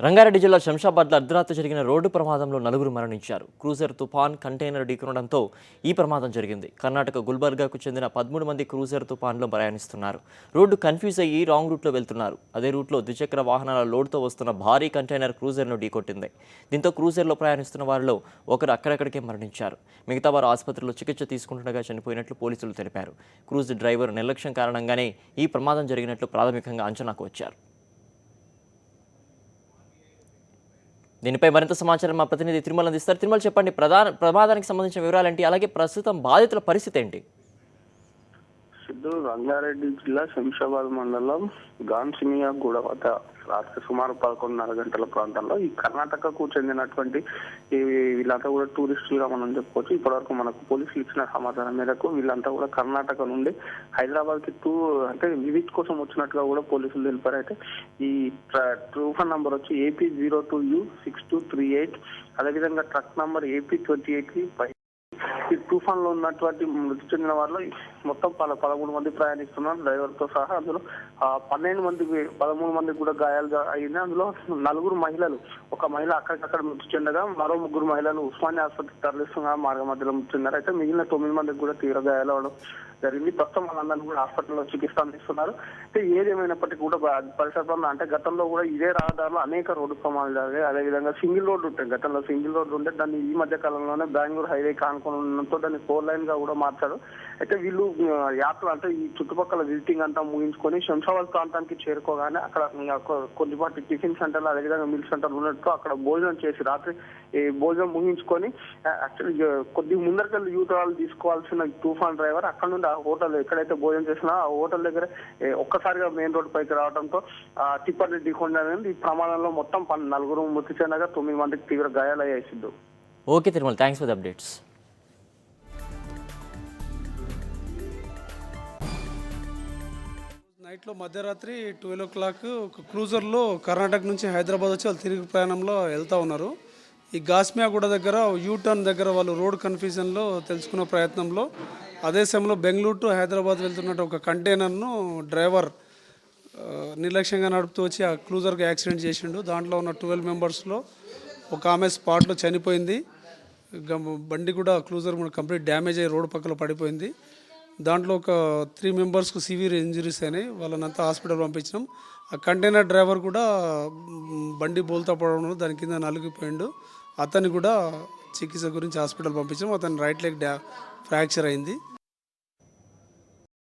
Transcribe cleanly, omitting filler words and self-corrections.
రంగారెడ్డి జిల్లా శంషాబాద్లో అర్ధరాత్రి జరిగిన రోడ్డు ప్రమాదంలో నలుగురు మరణించారు. క్రూజర్ తుఫాన్ కంటైనర్ ఢీకొనడంతో ఈ ప్రమాదం జరిగింది. కర్ణాటక గుల్బర్గాకు చెందిన 13 మంది క్రూజర్ తుఫాన్లో ప్రయాణిస్తున్నారు. రోడ్డు కన్ఫ్యూజ్ అయ్యి రాంగ్ రూట్లో వెళ్తున్నారు. అదే రూట్లో ద్విచక్ర వాహనాల లోడ్తో వస్తున్న భారీ కంటైనర్ క్రూజర్ను ఢీకొట్టింది. దీంతో క్రూజర్లో ప్రయాణిస్తున్న వారిలో ఒకరు అక్కడక్కడికే మరణించారు. మిగతా వారు ఆసుపత్రిలో చికిత్స తీసుకుంటుండగా చనిపోయినట్లు పోలీసులు తెలిపారు. క్రూజ్ డ్రైవర్ నిర్లక్ష్యం కారణంగానే ఈ ప్రమాదం జరిగినట్లు ప్రాథమికంగా అంచనాకు వచ్చారు. దీనిపై మరింత సమాచారం మా ప్రతినిధి తిరుమల అందిస్తారు. తిరుమల, చెప్పండి, ప్రమాదానికి సంబంధించిన వివరాలేంటి, అలాగే ప్రస్తుతం బాధితుల పరిస్థితి ఏంటి? సిద్ధు, రంగారెడ్డి జిల్లా శంషాబాద్ మండలం గాన్సిమియా గూడ వద్ద రాత్రి సుమారు 11:30 గంటల ప్రాంతంలో ఈ కర్ణాటకకు చెందినటువంటి వీళ్ళంతా కూడా టూరిస్టులుగా మనం చెప్పుకోవచ్చు. ఇప్పటివరకు మనకు పోలీసులు ఇచ్చిన సమాచారం మేరకు వీళ్ళంతా కూడా కర్ణాటక నుండి హైదరాబాద్ కి అంటే విజిట్ కోసం వచ్చినట్టుగా కూడా పోలీసులు తెలిపారు. అయితే ఈ తుఫాన్ నంబర్ వచ్చి AP02U6238, అదేవిధంగా ట్రక్ నంబర్ AP28 ఈ తుఫాన్ లో ఉన్నటువంటి మృతి చెందిన వారిలో మొత్తం 13 మంది ప్రయాణిస్తున్నారు, డ్రైవర్ తో సహా. అందులో 13 మందికి కూడా గాయాలు అయింది. అందులో 4 మహిళలు, ఒక మహిళ అక్కడికక్కడ మృతి చెందగా మరో 3 మహిళలు ఉస్మానియా ఆసుపత్రికి తరలిస్తున్న మార్గ మధ్యలో మృతి చెందారు. అయితే మిగిలిన 9 మందికి కూడా తీవ్ర గాయాలు అవడం జరిగింది. ప్రస్తుతం వాళ్ళందరినీ కూడా హాస్పిటల్లో చికిత్స అందిస్తున్నారు. అయితే ఏదేమైనప్పటికీ కూడా పరిసర అంటే గతంలో కూడా ఇదే రహదారిలో అనేక రోడ్డు ప్రమాదాలు జరిగాయి. అదేవిధంగా సింగిల్ రోడ్డు ఉంటాయి, గతంలో సింగిల్ రోడ్డు ఉంటే దాన్ని ఈ మధ్య కాలంలోనే బెంగళూరు హైవే కానుకొని ఉండడంతో దాన్ని 4 లైన్ గా కూడా మార్చారు. అయితే వీళ్ళు యాత్ర అంటే ఈ చుట్టుపక్కల విజిటింగ్ అంతా ముగించుకొని శంషాబాద్ ప్రాంతానికి చేరుకోగానే అక్కడ కొద్దిపాటి టిఫిన్ సెంటర్లు, అదేవిధంగా మిల్క్ సెంటర్లు ఉన్నట్టు అక్కడ భోజనం చేసి రాత్రి భోజనం ముగించుకొని యాక్చువల్లీ కొద్ది ముందరికెళ్ళి యూటర్లు తీసుకోవాల్సిన తుఫాన్ డ్రైవర్ అక్కడ నుండి ఆ హోటల్ ఎక్కడైతే భోజనం చేసినా ఆ హోటల్ దగ్గర ఒక్కసారిగా మెయిన్ రోడ్ పైకి రావడంతో టిప్పర్ని ఢీకొనడం. ఈ ప్రమాదంలో మొత్తం 4 మృతి చెందగా 9 మందికి తీవ్ర గాయాలయ్యాయి. Siddhu. Okay Tirumala, thanks for the updates. నైట్లో మధ్యరాత్రి 12 o'clock ఒక క్రూజర్లో కర్ణాటక నుంచి హైదరాబాద్ వచ్చి వాళ్ళు తిరిగి ప్రయాణంలో వెళ్తూ ఉన్నారు. ఈ గాస్మియాగూడ దగ్గర యూటర్న్ దగ్గర వాళ్ళు రోడ్ కన్ఫ్యూజన్లో తెలుసుకున్న ప్రయత్నంలో అదే సమయంలో బెంగళూరు టు హైదరాబాద్ వెళ్తున్నట్టు ఒక కంటైనర్ను డ్రైవర్ నిర్లక్ష్యంగా నడుపుతూ వచ్చి ఆ క్రూజర్కి యాక్సిడెంట్ చేసిండు. దాంట్లో ఉన్న 12 మెంబర్స్లో ఒక ఆమె స్పాట్లో చనిపోయింది. బండి కూడా క్రూజర్ కంప్లీట్ డ్యామేజ్ అయ్యి రోడ్డు పక్కన పడిపోయింది. దాంట్లో ఒక 3 మెంబర్స్కు సివియర్ ఇంజరీస్ అయినాయి. వాళ్ళనంతా హాస్పిటల్ పంపించినాం. ఆ కంటైనర్ డ్రైవర్ కూడా బండి బోల్తా పడడం దాని కింద నలిగిపోయిండు. అతన్ని కూడా చికిత్స గురించి హాస్పిటల్ పంపించాం. అతని రైట్ లెగ్ ఫ్రాక్చర్ అయింది.